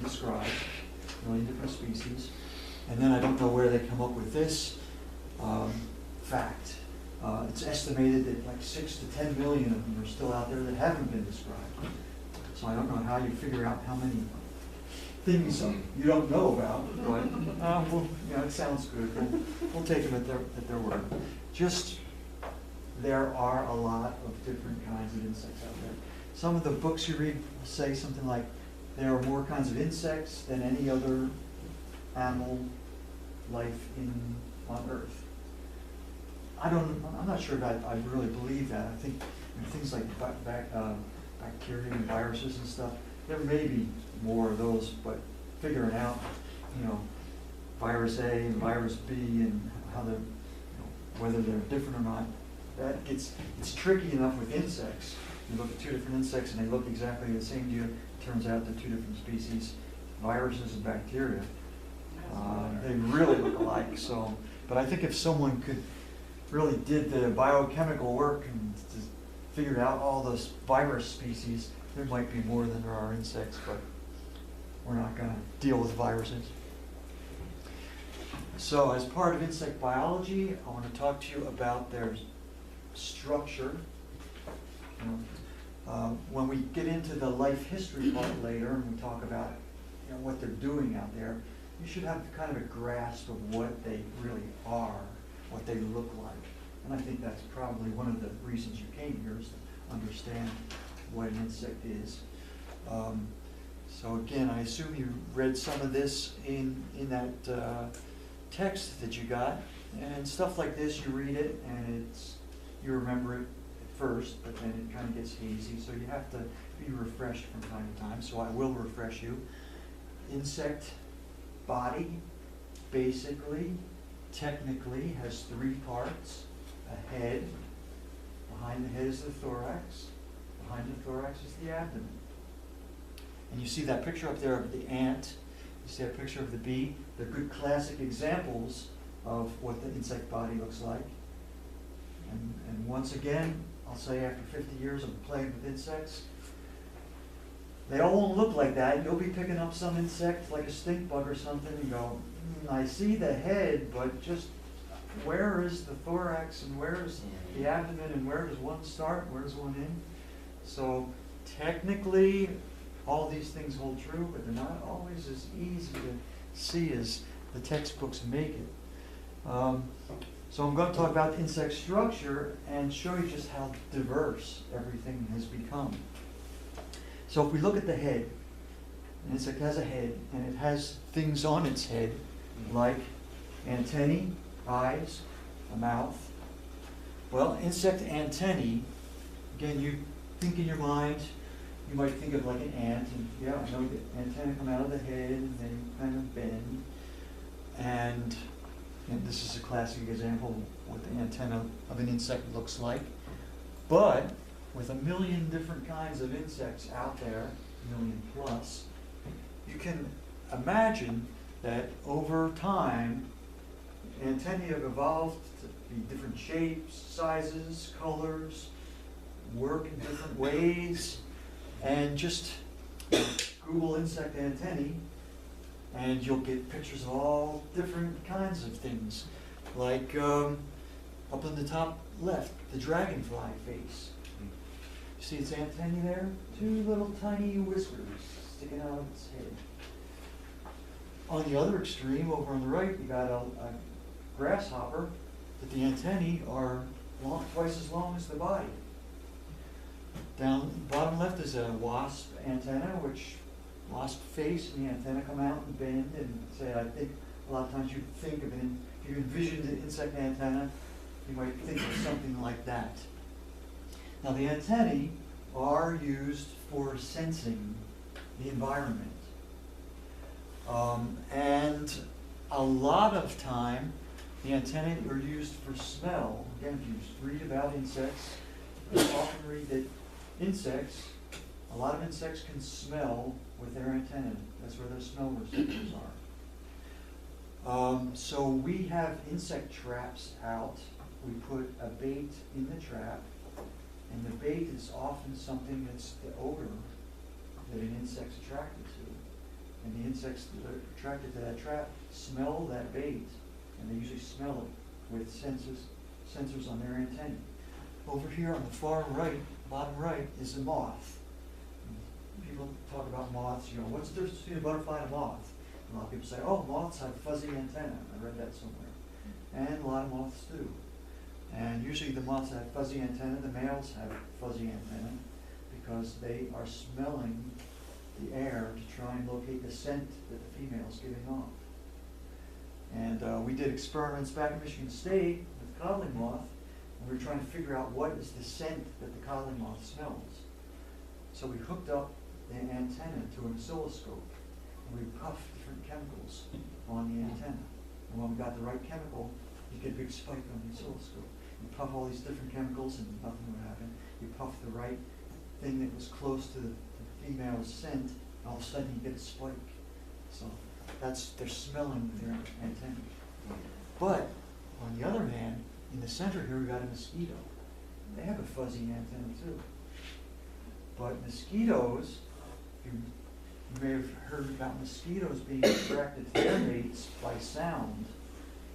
described, a million different species. And then I don't know where they come up with this fact. It's estimated that like 6 to 10 million of them are still out there that haven't been described. So I don't know how you figure out how many things you don't know about, but well, you know, it sounds good. We'll take them at their word. Just, there are a lot of different kinds of insects out there. Some of the books you read say something like, there are more kinds of insects than any other animal life on Earth. I'm not sure that I really believe that. I think things like bacteria and viruses and stuff, there may be more of those, but figuring out, you know, virus A and virus B and how they're, you know, whether they're different or not, it's tricky enough with insects. You look at two different insects and they look exactly the same to you. It turns out they're two different species, viruses and bacteria. They really look alike. So, but I think if someone really did the biochemical work and figured out all those virus species, there might be more than there are insects, but we're not going to deal with viruses. So as part of insect biology, I want to talk to you about their structure. When we get into the life history part later and we talk about, you know, what they're doing out there, you should have kind of a grasp of what they really are, what they look like. And I think that's probably one of the reasons you came here, is to understand what an insect is. So again, I assume you read some of this in that text that you got. And stuff like this, you read it and you remember it at first, but then it kind of gets hazy. So you have to be refreshed from time to time. So I will refresh you. Insect body, basically, technically, has three parts. A head, behind the head is the thorax, behind the thorax is the abdomen. And you see that picture up there of the ant, you see that picture of the bee. They're good classic examples of what the insect body looks like. And once again, I'll say after 50 years of playing with insects, they all won't look like that. You'll be picking up some insect like a stink bug or something and go, I see the head, but just where is the thorax and where is the abdomen and where does one start and where does one end? So technically, all these things hold true, but they're not always as easy to see as the textbooks make it. So I'm going to talk about insect structure and show you just how diverse everything has become. So if we look at the head, an insect has a head and it has things on its head like antennae, eyes, a mouth. Well, insect antennae, again, you think in your mind, you might think of like an ant, and yeah, I know the antennae come out of the head and they kind of bend. And this is a classic example of what the antenna of an insect looks like. But with a million different kinds of insects out there, a million plus, you can imagine that over time, antennae have evolved to be different shapes, sizes, colors, work in different ways, and just Google insect antennae, and you'll get pictures of all different kinds of things. Like up in the top left, the dragonfly face. You see its antennae there? Two little tiny whiskers sticking out of its head. On the other extreme, over on the right, you got a grasshopper, that the antennae are twice as long as the body. Down bottom left is a wasp antenna, which wasp face and the antenna come out and bend, and say, I think a lot of times you think of it, if you envision the insect antenna, you might think of something like that. Now the antennae are used for sensing the environment. And a lot of time, the antennae are used for smell. Again, if you read about insects, you often read that a lot of insects can smell with their antennae. That's where their smell receptors are. So we have insect traps out. We put a bait in the trap, and the bait is often something that's the odor that an insect's attracted to. And the insects that are attracted to that trap smell that bait, and they usually smell it with sensors on their antennae. Over here on the far right, bottom right, is a moth. People talk about moths, you know, what's the difference between a butterfly and a moth? A lot of people say, oh, moths have fuzzy antennae. I read that somewhere. And a lot of moths do. And usually the moths that have fuzzy antennae, the males have fuzzy antennae, because they are smelling the air to try and locate the scent that the female's giving off. And we did experiments back in Michigan State with codling moth, and we were trying to figure out what is the scent that the codling moth smells. So we hooked up the antenna to an oscilloscope, and we puffed different chemicals on the antenna. And when we got the right chemical, you get a big spike on the oscilloscope. You puff all these different chemicals and nothing would happen. You puff the right thing that was close to the female's scent, and all of a sudden you get a spike. So they're smelling their antenna. But on the other hand, in the center here we got a mosquito. They have a fuzzy antenna too. But mosquitoes, you may have heard about mosquitoes being attracted to their mates by sound.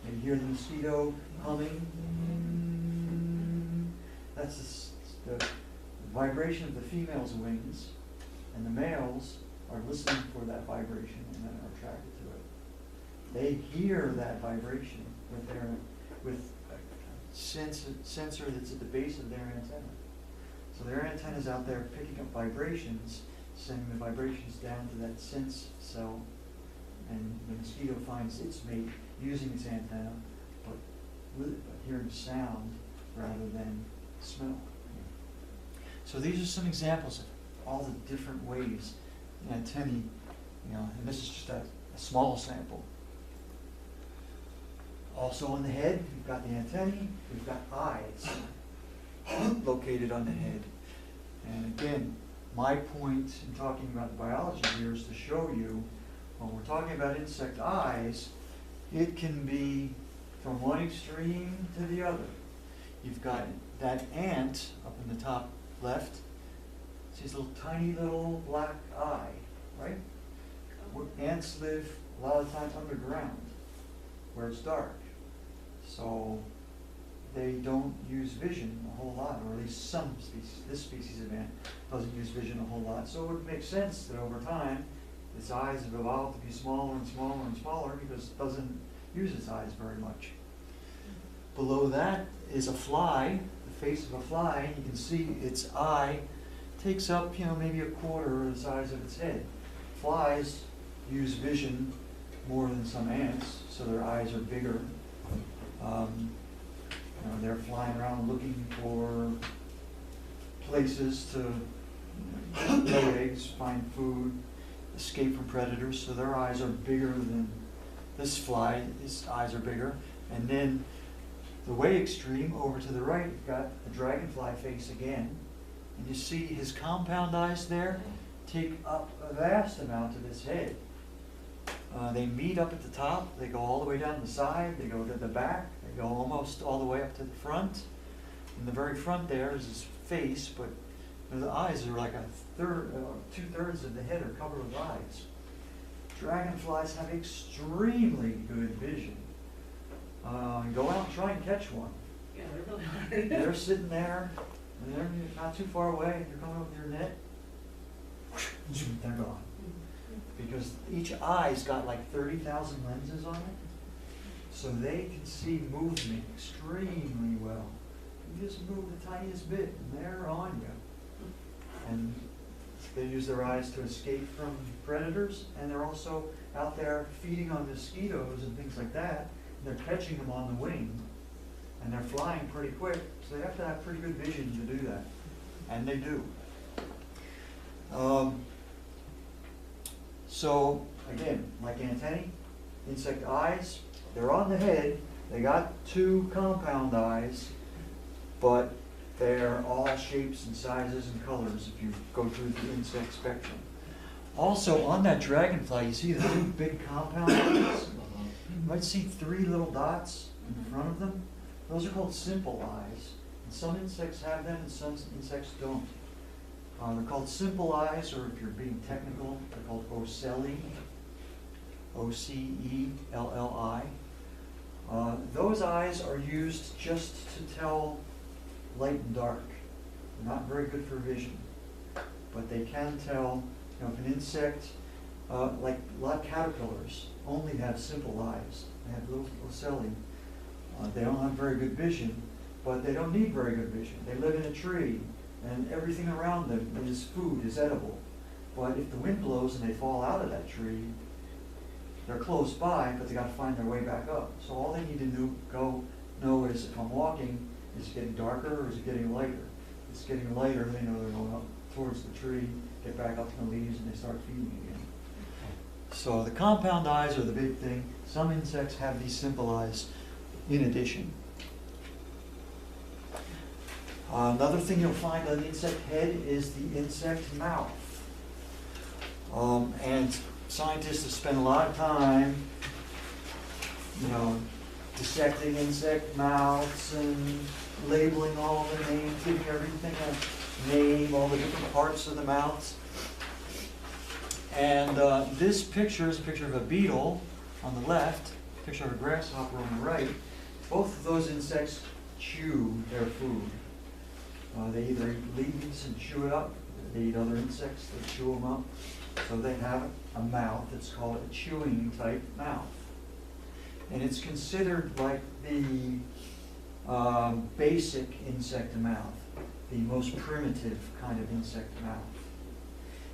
And you hear the mosquito humming. That's the vibration of the female's wings, and the males are listening for that vibration and then are attracted to it. They hear that vibration with a sensor that's at the base of their antenna. So their antenna's out there picking up vibrations, sending the vibrations down to that sense cell, and the mosquito finds its mate using its antenna, but hearing sound rather than smell. So these are some examples of all the different ways antennae, and this is just a small sample. Also on the head, we've got the antennae, we've got eyes located on the head. And again, my point in talking about the biology here is to show you, when we're talking about insect eyes, it can be from one extreme to the other. You've got that ant up in the top left. It's his little tiny little black eye, right? Ants live a lot of the time underground, where it's dark. So they don't use vision a whole lot, or at least some species. This species of ant doesn't use vision a whole lot. So it would make sense that over time, its eyes have evolved to be smaller and smaller and smaller because it doesn't use its eyes very much. Below that is a fly, the face of a fly. You can see its eye takes up, maybe a quarter of the size of its head. Flies use vision more than some ants, so their eyes are bigger. They're flying around looking for places to lay eggs, find food, escape from predators, so their eyes are bigger than this fly. His eyes are bigger. And then the way extreme, over to the right, you've got a dragonfly face again. And you see his compound eyes there take up a vast amount of his head. They meet up at the top, they go all the way down the side, they go to the back, they go almost all the way up to the front. In the very front there is his face, but the eyes are like two-thirds of the head are covered with eyes. Dragonflies have extremely good vision. Go out and try and catch one. Yeah, they're really hard. They're sitting there, and they're not too far away, and you're coming up with your net, they're gone. Because each eye's got like 30,000 lenses on it, so they can see movement extremely well. You just move the tiniest bit, and they're on you. And they use their eyes to escape from predators, and they're also out there feeding on mosquitoes and things like that. And they're catching them on the wing, and they're flying pretty quick, so they have to have pretty good vision to do that, and they do. So again, like antennae, insect eyes, they're on the head. They got two compound eyes, but they're all shapes and sizes and colors if you go through the insect spectrum. Also on that dragonfly, you see the two big compound eyes? You might see three little dots in front of them. Those are called simple eyes. And some insects have them and some insects don't. They're called simple eyes, or if you're being technical, they're called ocelli. Ocelli. Those eyes are used just to tell light and dark. They're not very good for vision, but they can tell, you know, if an insect, like a lot of caterpillars, only have simple eyes. They have little ocelli. They don't have very good vision, but they don't need very good vision. They live in a tree, and everything around them is food, is edible. But if the wind blows and they fall out of that tree, they're close by, but they got to find their way back up. So all they need to know is, if I'm walking, is it getting darker or is it getting lighter? If it's getting lighter, they know they're going up towards the tree, get back up to the leaves, and they start feeding again. So the compound eyes are the big thing. Some insects have these simple eyes in addition. Another thing you'll find on the insect head is the insect mouth. And scientists have spent a lot of time, you know, dissecting insect mouths and labeling all the names, giving everything a name, all the different parts of the mouths. And this picture is a picture of a beetle on the left, a picture of a grasshopper on the right. Both of those insects chew their food. They either eat leaves and chew it up, they eat other insects, they chew them up. So they have a mouth that's called a chewing type mouth. And it's considered like the basic insect mouth, the most primitive kind of insect mouth.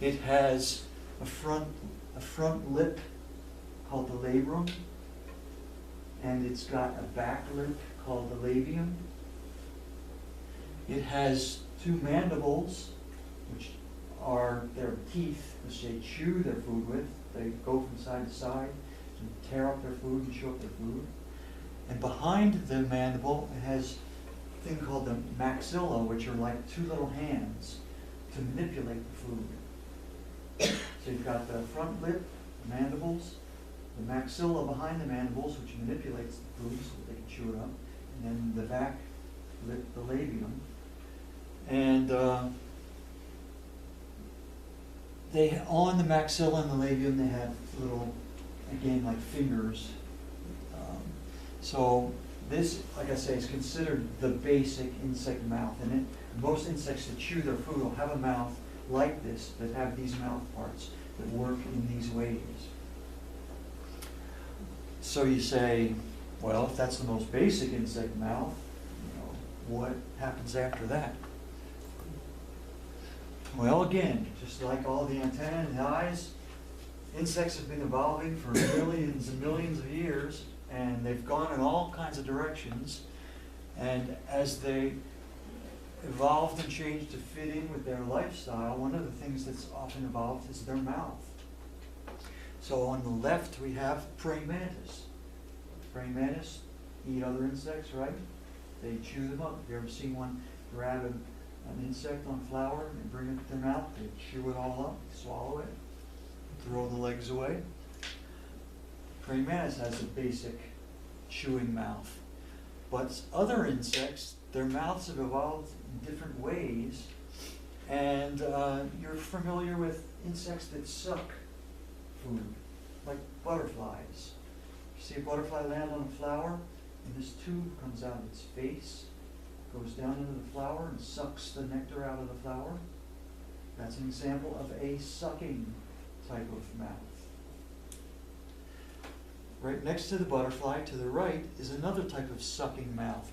It has a front lip called the labrum, and it's got a back lip called the labium. It has two mandibles, which are their teeth, which they chew their food with. They go from side to side and tear up their food and chew up their food. And behind the mandible, it has a thing called the maxilla, which are like two little hands to manipulate the food. So you've got the front lip, the mandibles, the maxilla behind the mandibles, which manipulates the food so that they can chew it up, and then the back lip, the labium. And they, on the maxilla and the labium, they have little, again, like fingers. So this, like I say, is considered the basic insect mouth. And most insects that chew their food will have a mouth like this, that have these mouth parts that work in these ways. So you say, well, if that's the most basic insect mouth, you know, what happens after that? Well, again, just like all the antennae and the eyes, insects have been evolving for millions and millions of years, and they've gone in all kinds of directions. And as they evolved and changed to fit in with their lifestyle, one of the things that's often evolved is their mouth. So on the left we have praying mantis. Praying mantis eat other insects, right? They chew them up. Have you ever seen one grab an insect on a flower and bring it to their mouth? They chew it all up, swallow it, throw the legs away. Praying mantis has a basic chewing mouth. But other insects, their mouths have evolved in different ways. And you're familiar with insects that suck food, like butterflies. You see a butterfly land on a flower, and this tube comes out of its face, goes down into the flower and sucks the nectar out of the flower. That's an example of a sucking type of mouth. Right next to the butterfly, to the right, is another type of sucking mouth.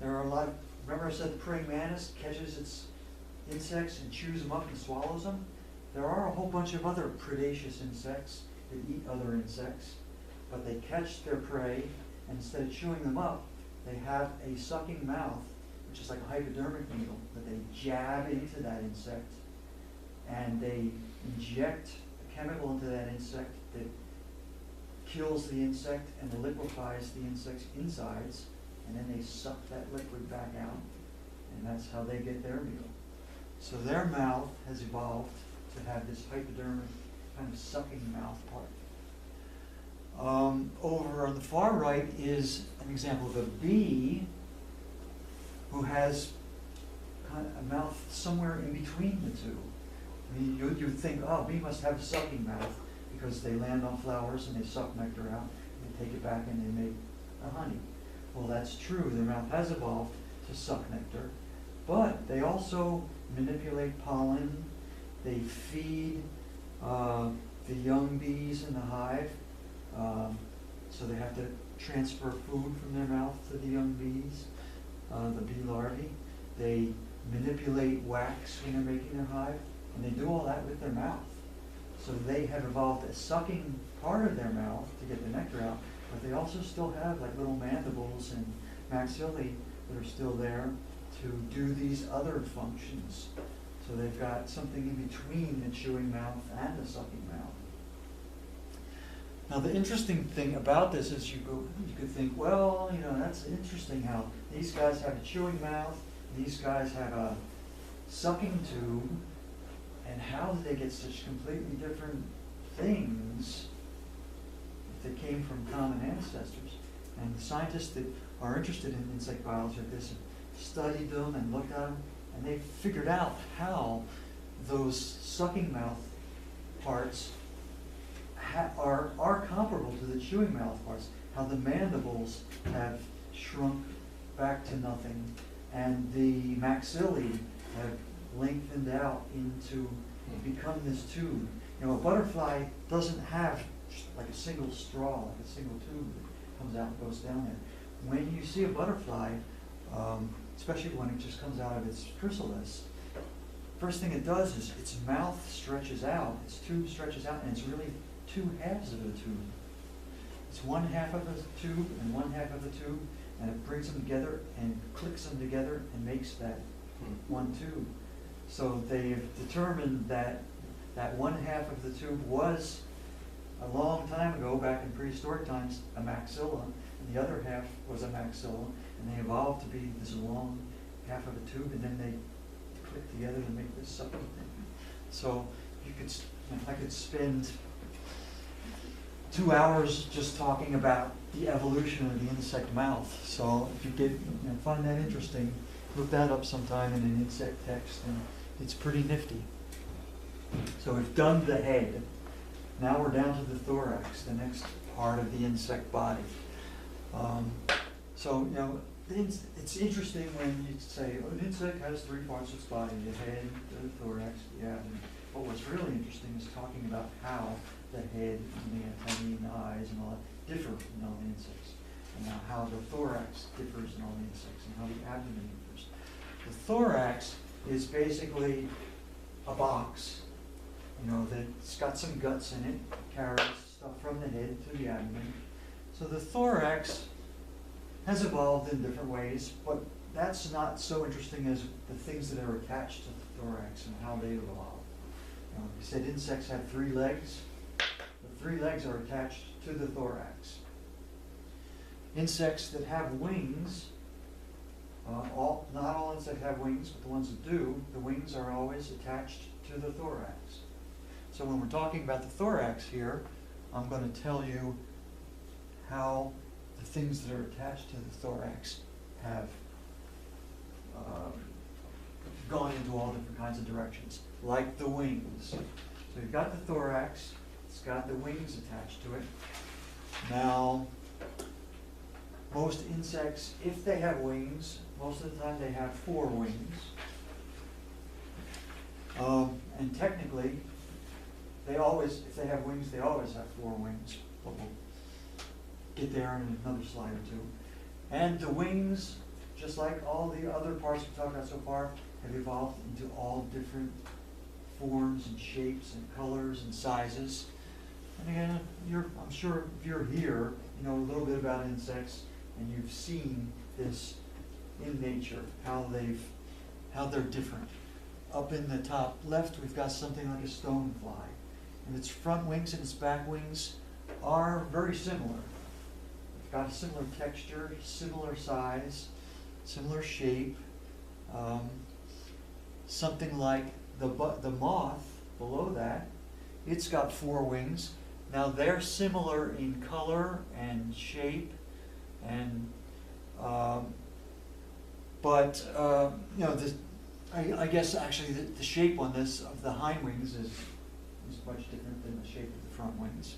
There are a lot of, remember I said the praying mantis catches its insects and chews them up and swallows them? There are a whole bunch of other predaceous insects that eat other insects, but they catch their prey, and instead of chewing them up, they have a sucking mouth, which is like a hypodermic needle, that they jab into that insect, and they inject a chemical into that insect that kills the insect and liquefies the insect's insides, and then they suck that liquid back out, and that's how they get their meal. So their mouth has evolved to have this hypodermic kind of sucking mouth part. Over on the far right is an example of a bee who has kind of a mouth somewhere in between the two. I mean, you'd think, oh, bee must have a sucking mouth, because they land on flowers and they suck nectar out, and they take it back and they make honey. Well, that's true. Their mouth has evolved to suck nectar, but they also manipulate pollen. They feed the young bees in the hive, so they have to transfer food from their mouth to the young bees, the bee larvae. They manipulate wax when they're making their hive, and they do all that with their mouth. So they have evolved a sucking part of their mouth to get the nectar out, but they also still have like little mandibles and maxillae that are still there to do these other functions. So they've got something in between the chewing mouth and the sucking mouth. Now the interesting thing about this is you could think, well, you know, that's interesting how these guys have a chewing mouth, these guys have a sucking tube, and how did they get such completely different things if they came from common ancestors? And the scientists that are interested in insect biology like this have studied them and looked at them, and they've figured out how those sucking mouth parts are comparable to the chewing mouth parts, how the mandibles have shrunk back to nothing, and the maxillae have lengthened out into become this tube. You know, a butterfly doesn't have like a single straw, like a single tube that comes out and goes down there. When you see a butterfly, especially when it just comes out of its chrysalis, first thing it does is its mouth stretches out, its tube stretches out, and it's really two halves of the tube. It's one half of the tube and one half of the tube, and it brings them together and clicks them together and makes that one tube. So they've determined that that one half of the tube was, a long time ago, back in prehistoric times, a maxilla, and the other half was a maxilla, and they evolved to be this long half of a tube, and then they click together to make this sucking thing. So I could spend 2 hours just talking about the evolution of the insect mouth. So if you find that interesting, look that up sometime in an insect text, and it's pretty nifty. So we've done the head. Now we're down to the thorax, the next part of the insect body. So, you know, it's interesting when you say, oh, an insect has 3 parts of its body, the head, the thorax, the abdomen. But what's really interesting is talking about how the head and the antennae and the eyes and all that differ in all the insects, and how the thorax differs in all the insects, and how the abdomen differs. The thorax is basically a box, you know, that's got some guts in it, carries stuff from the head to the abdomen. So the thorax has evolved in different ways, but that's not so interesting as the things that are attached to the thorax and how they evolve. You know, we said insects have 3 legs. The 3 legs are attached to the thorax. Insects that have wings, not all insects have wings, but the ones that do, the wings are always attached to the thorax. So when we're talking about the thorax here, I'm going to tell you how the things that are attached to the thorax have gone into all different kinds of directions, like the wings. So you've got the thorax, it's got the wings attached to it. Now, most insects, if they have wings, most of the time they have 4 wings. And technically, if they have wings, they always have 4 wings. But we'll get there in another slide or 2. And the wings, just like all the other parts we've talked about so far, have evolved into all different forms and shapes and colors and sizes. And again, I'm sure if you're here, you know a little bit about insects, and you've seen this in nature, how they're different. Up in the top left, we've got something like a stonefly, and its front wings and its back wings are very similar. It's got a similar texture, similar size, similar shape. Something like the moth below that, it's got 4 wings. Now they're similar in color and shape, and I guess actually the shape on this of the hind wings is is much different than the shape of the front wings.